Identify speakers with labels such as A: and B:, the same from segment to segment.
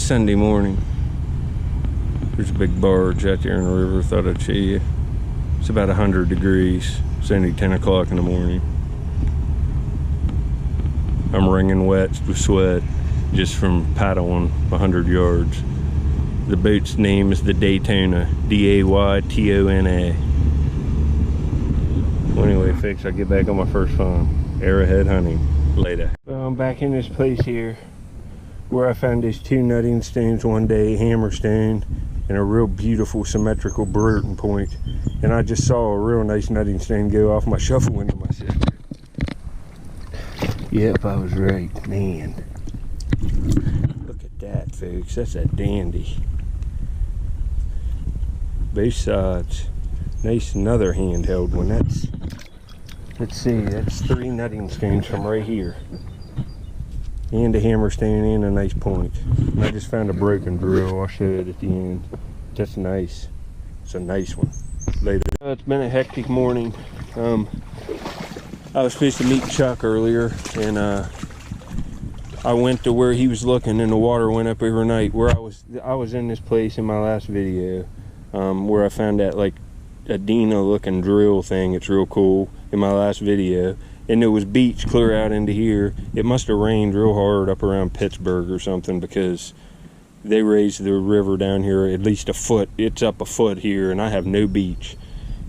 A: Sunday morning. There's a big barge out there in the river. Thought I'd show you. It's about 100 degrees. It's only 10 o'clock in the morning. I'm wringing wet with sweat just from paddling 100 yards. The boat's name is the Daytona, D-A-Y-T-O-N-A. Well, anyway, folks, I'll get back on my first farm, Arrowhead hunting, later. Well, I'm back in this place here where I found these two nutting stones one day, hammerstone, and a real beautiful symmetrical bird point. And I just saw a real nice nutting stone go off my shovel into my sister. Yep, I was right, man. Look at that, folks. That's a dandy. Both sides. Nice, another handheld one. That's, let's see, that's 3 nutting stones from right here. And a hammerstone and a nice point. And I just found a broken drill. I'll show it at the end. That's nice. It's a nice one. Later. It's been a hectic morning. I was supposed to meet Chuck earlier, and I went to where he was looking, and the water went up overnight. Where I was in this place in my last video, where I found that like a Dina looking drill thing. It's real cool in my last video, and there was beach clear out into here. It must have rained real hard up around Pittsburgh or something, because they raised the river down here at least a foot. It's up a foot here, and I have no beach.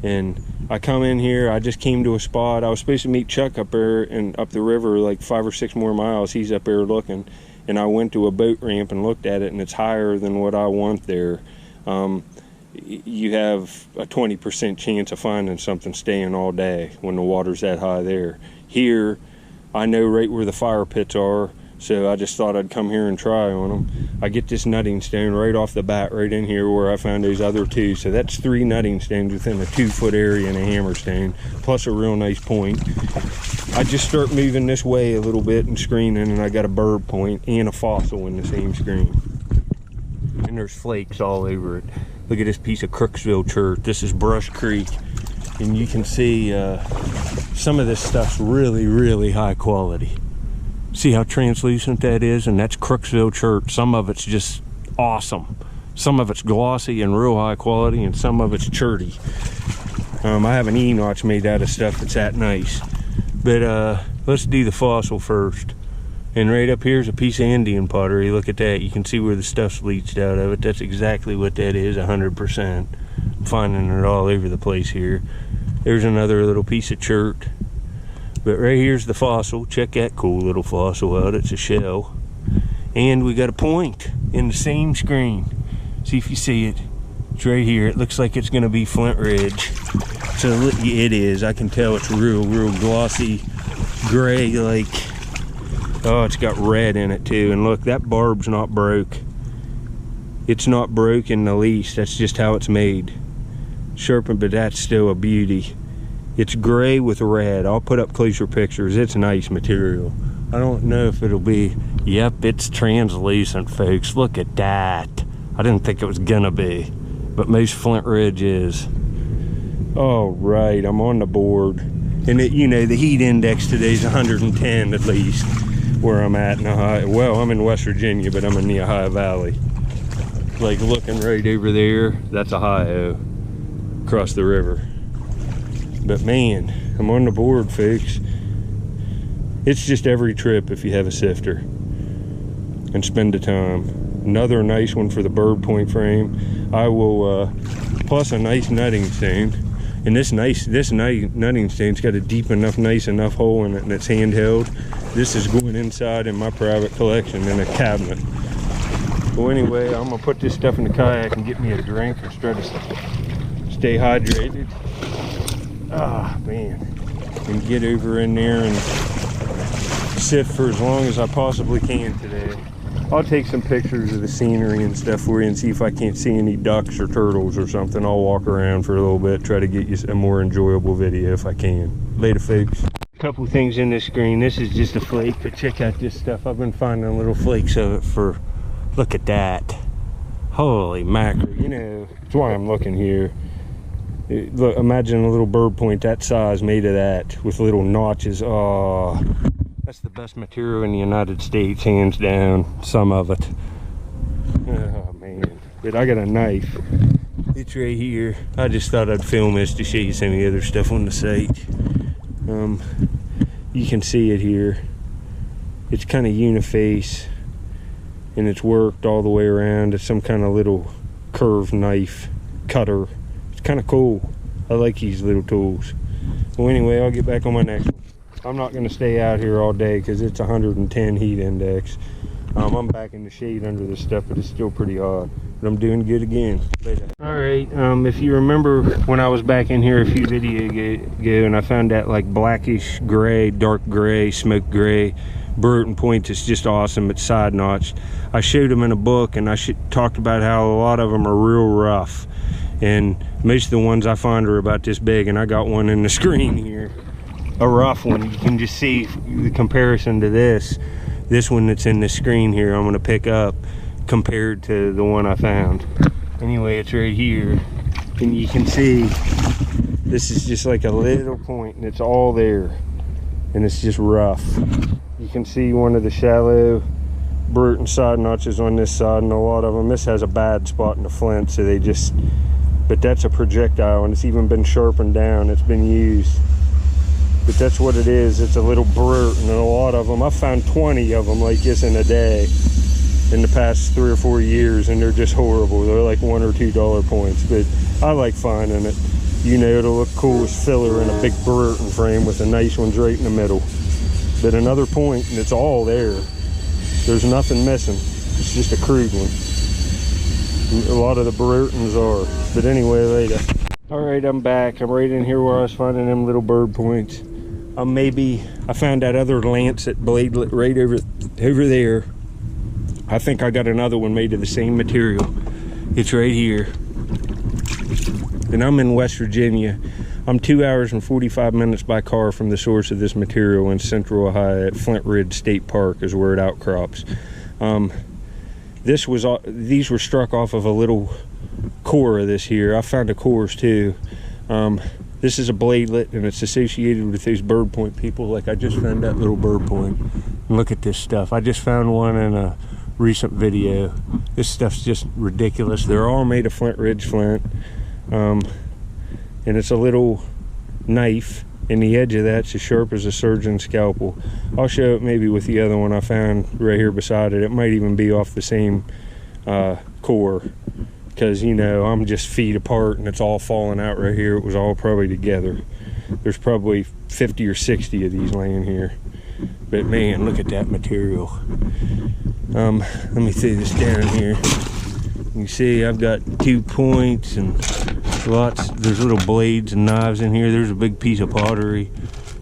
A: And I come in here, I just came to a spot. I was supposed to meet Chuck up there and up the river like 5 or 6 more miles. He's up there looking. And I went to a boat ramp and looked at it, and it's higher than what I want there. You have a 20% chance of finding something staying all day when the water's that high there. Here, I know right where the fire pits are, so I just thought I'd come here and try on them. I get this nutting stone right off the bat right in here where I found those other 2. So that's 3 nutting stones within a 2-foot area and a hammerstone, plus a real nice point. I just start moving this way a little bit and screening, and I got a bird point and a fossil in the same screen. And there's flakes all over it. Look at this piece of Crooksville chert. This is Brush Creek. And you can see some of this stuff's really, really high quality. See how translucent that is? And that's Crooksville chert. Some of it's just awesome. Some of it's glossy and real high quality, and some of it's cherty. I have an E-notch made out of stuff that's that nice. But let's do the fossil first. And right up here's a piece of Indian pottery. Look at that. You can see where the stuff's leached out of it. That's exactly what that is, 100%. I'm finding it all over the place here. There's another little piece of chert. But right here's the fossil. Check that cool little fossil out. It's a shell. And we got a point in the same screen. See if you see it. It's right here. It looks like it's going to be Flint Ridge. So it is. I can tell it's real glossy, gray, like, oh, it's got red in it too. And look, that barb's not broke. It's not broke in the least. That's just how it's made. Sharpened, but that's still a beauty. It's gray with red. I'll put up closer pictures. It's nice material. I don't know if it'll be, yep, it's translucent, folks. Look at that. I didn't think it was gonna be, but most Flint Ridge is. All right, I'm on the board. And it, you know, the heat index today is 110 at least, where I'm at in Ohio. Well, I'm in West Virginia, but I'm in the Ohio Valley. Like looking right over there, that's Ohio, across the river. But man, I'm on the board, folks. It's just every trip if you have a sifter and spend the time. Another nice one for the bird point frame. I will, plus a nice nutting stone. And this nutting stone's got a deep enough, nice enough hole in it, and it's handheld. This is going inside in my private collection in a cabinet. Well, anyway, I'm gonna put this stuff in the kayak and get me a drink and try to stay hydrated. Ah, man. And get over in there and sift for as long as I possibly can today. I'll take some pictures of the scenery and stuff for you and see if I can't see any ducks or turtles or something. I'll walk around for a little bit, try to get you a more enjoyable video if I can. Later, folks. A couple things in this screen. This is just a flake, but check out this stuff. I've been finding little flakes of it for, look at that. Holy mackerel. You know, that's why I'm looking here. Look, imagine a little bird point that size made of that with little notches. Oh, that's the best material in the United States, hands down. Some of it. but I got a knife. It's right here. I just thought I'd film this to show you some of the other stuff on the site. You can see it here. It's kind of uniface, and it's worked all the way around. It's some kind of little curved knife cutter. It's kind of cool. I like these little tools. Well, anyway, I'll get back on my next one. I'm not going to stay out here all day because it's 110 heat index. I'm back in the shade under this stuff, but it's still pretty hot. But I'm doing good again. Alright, if you remember when I was back in here a few videos ago and I found that like blackish gray, dark gray, smoke gray Bird Point, it's just awesome. It's side notched. I showed them in a book, and I talked about how a lot of them are real rough. And most of the ones I find are about this big, and I got one in the screen here. A rough one. You can just see the comparison to this one that's in the screen here I'm going to pick up compared to the one I found. Anyway, it's right here, and you can see this is just like a little point, and it's all there, and it's just rough. You can see one of the shallow Burton side notches on this side, and a lot of them. This has a bad spot in the flint, so they just, but that's a projectile, and it's even been sharpened down. It's been used. But that's what it is. It's a little Burt, and a lot of them. I found 20 of them like this in a day in the past 3 or 4 years, and they're just horrible. They're like $1 or $2 points, but I like finding it. You know, it'll look cool as filler in a big Burton frame with the nice ones right in the middle. But another point, and it's all there. There's nothing missing. It's just a crude one. A lot of the Burtons are. But anyway, later. All right, I'm back. I'm right in here where I was finding them little bird points. I found that other lancet bladelet right over there. I think I got another one made of the same material. It's right here. And I'm in West Virginia. I'm 2 hours and 45 minutes by car from the source of this material in central Ohio at Flint Ridge State Park is where it outcrops. These were struck off of a little core of this here. I found the cores too. This is a bladelet, and it's associated with these bird point people. Like I just found that little bird point. And look at this stuff. I just found one in a recent video. This stuff's just ridiculous. They're all made of Flint Ridge flint. And it's a little knife, and the edge of that's as sharp as a surgeon's scalpel. I'll show it maybe with the other one I found right here beside it. It might even be off the same core, because you know I'm just feet apart and it's all falling out right here. It was all probably together. There's probably 50 or 60 of these laying here, but man, look at that material. Let me throw this down here. You see I've got 2 points and lots. There's little blades and knives in here. There's a big piece of pottery.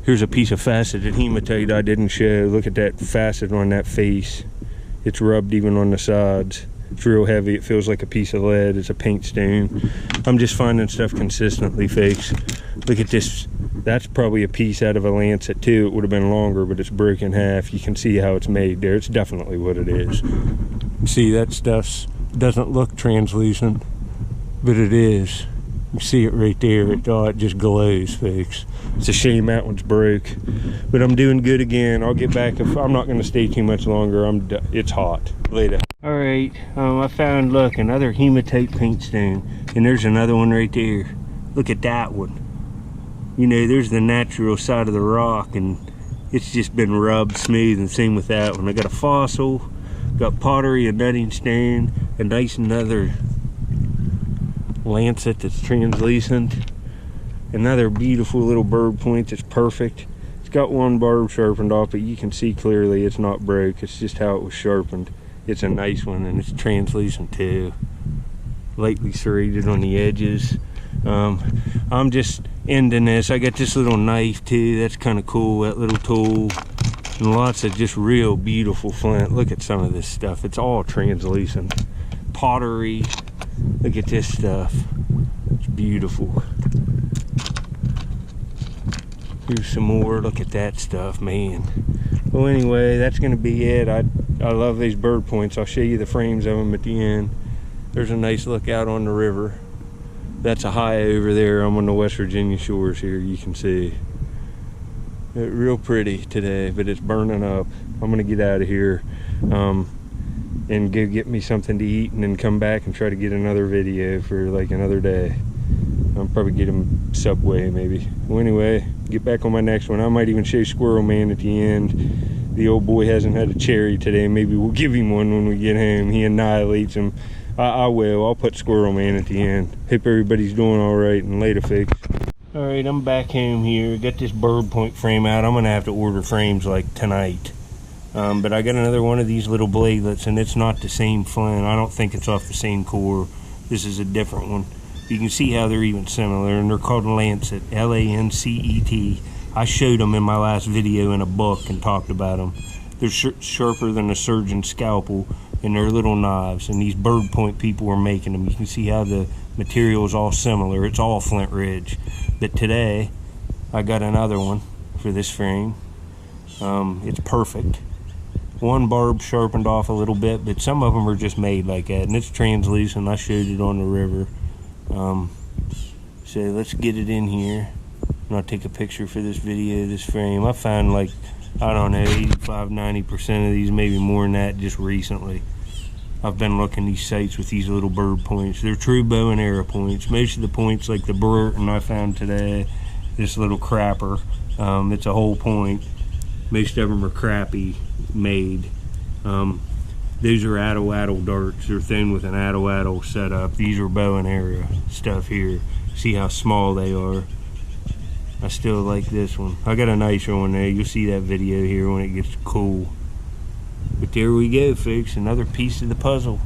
A: Here's a piece of faceted hematite I didn't show. Look at that facet on that face. It's rubbed even on the sides. It's real heavy. It feels like a piece of lead. It's a paint stain. I'm just finding stuff consistently, folks. Look at this. That's probably a piece out of a lancet too. It would have been longer, but it's broken in half. You can see how it's made there. It's definitely what it is. See, that stuff doesn't look translucent, but it is. You see it right there. It just glows, folks. It's a shame that one's broke, but I'm doing good again. I'll get back. If I'm not going to stay too much longer. It's hot. Later. All right. I found, look, another hematite paint stain, and there's another one right there. Look at that one. You know, there's the natural side of the rock, and it's just been rubbed smooth. And same with that one. I got a fossil, got pottery, a nutting stain, a nice another lancet that's translucent, another beautiful little bird point that's perfect. It's got one barb sharpened off, but you can see clearly it's not broke. It's just how it was sharpened. It's a nice one, and it's translucent too, lightly serrated on the edges. I'm just ending this. I got this little knife too. That's kind of cool, that little tool, and lots of just real beautiful flint. Look at some of this stuff. It's all translucent. Pottery. Look at this stuff. It's beautiful. Here's some more. Look at that stuff, man. Well, anyway, that's going to be it. I love these bird points. I'll show you the frames of them at the end. There's a nice look out on the river. That's a high over there. I'm on the West Virginia shores here. You can see. It's real pretty today, but it's burning up. I'm going to get out of here. and go get me something to eat, and then come back and try to get another video for like another day. I'll probably get him Subway maybe. Well, anyway, get back on my next one. I might even show Squirrel Man at the end. The old boy hasn't had a cherry today. Maybe we'll give him one when we get home. He annihilates them. I will. I'll put Squirrel Man at the end. Hope everybody's doing all right, and later, folks. All right, I'm back home here. Got this Bird Point frame out. I'm gonna have to order frames like tonight. But I got another one of these little bladelets, and it's not the same Flint. I don't think it's off the same core. This is a different one. You can see how they're even similar, and they're called Lancet, L-A-N-C-E-T. I showed them in my last video in a book and talked about them. They're sharper than a surgeon's scalpel, and they're little knives, and these Bird Point people are making them. You can see how the material is all similar. It's all Flint Ridge. But today, I got another one for this frame. It's perfect. One barb sharpened off a little bit, but some of them are just made like that, and it's translucent. I showed it on the river. So let's get it in here, and I'll take a picture for this video of this frame. I found like, I don't know, 85–90% of these, maybe more than that, just recently. I've been looking these sites with these little bird points. They're true bow and arrow points. Most of the points, like the Burton I found today, this little crapper, it's a whole point. Most of them are crappy made. Those are addle darts. They're thin with an addle setup. These are bow and arrow stuff here. See how small they are. I still like this one. I got a nicer one there. You'll see that video here when it gets cool. But there we go, folks. Another piece of the puzzle.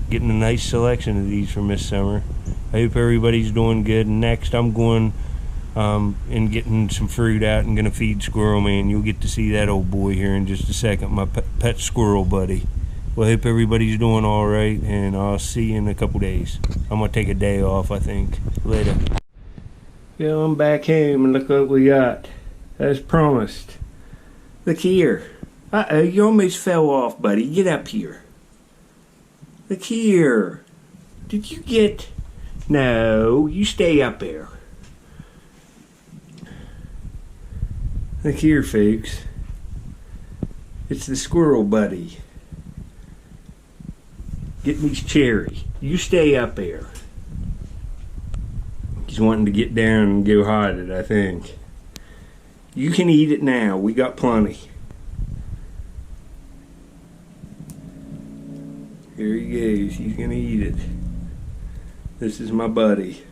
A: Getting a nice selection of these from this summer. I hope everybody's doing good. Next, I'm going and getting some fruit out and gonna feed Squirrel Man. You'll get to see that old boy here in just a second, my pet squirrel buddy. Well, I hope everybody's doing all right, and I'll see you in a couple days. I'm gonna take a day off, I think. Later. Yeah, I'm back home, and look what we got. As promised. Look here. Uh-oh, you almost fell off, buddy. Get up here. Look here. Did you get... No, you stay up there. Look here, folks. It's the squirrel buddy. Getting his cherry. You stay up there. He's wanting to get down and go hide it, I think. You can eat it now. We got plenty. Here he goes. He's gonna eat it. This is my buddy.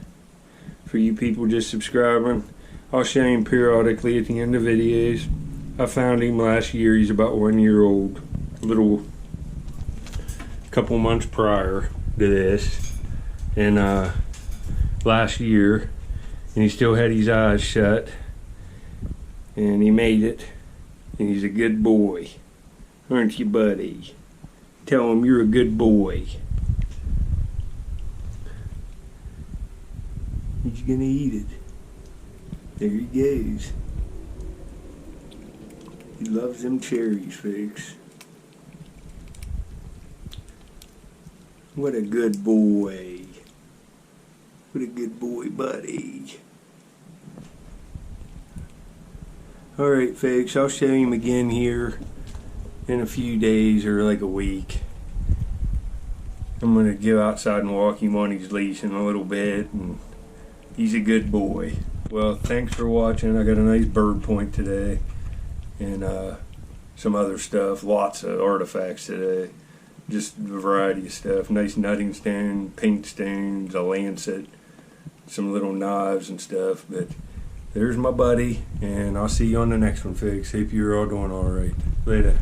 A: For you people just subscribing, I'll show him periodically at the end of videos. I found him last year. He's about 1 year old. Couple months prior to this. And last year. And he still had his eyes shut. And he made it. And he's a good boy. Aren't you, buddy? Tell him you're a good boy. He's gonna eat it. There he goes. He loves them cherries, folks. What a good boy. What a good boy, buddy. Alright, folks, I'll show him again here in a few days or like a week. I'm going to go outside and walk him on his leash in a little bit, and he's a good boy. Well, thanks for watching. I got a nice bird point today, and some other stuff, lots of artifacts today, just a variety of stuff. Nice nutting stone, paint stones, a lancet, some little knives and stuff. But there's my buddy, and I'll see you on the next one, folks. Hope you're all doing all right. Later.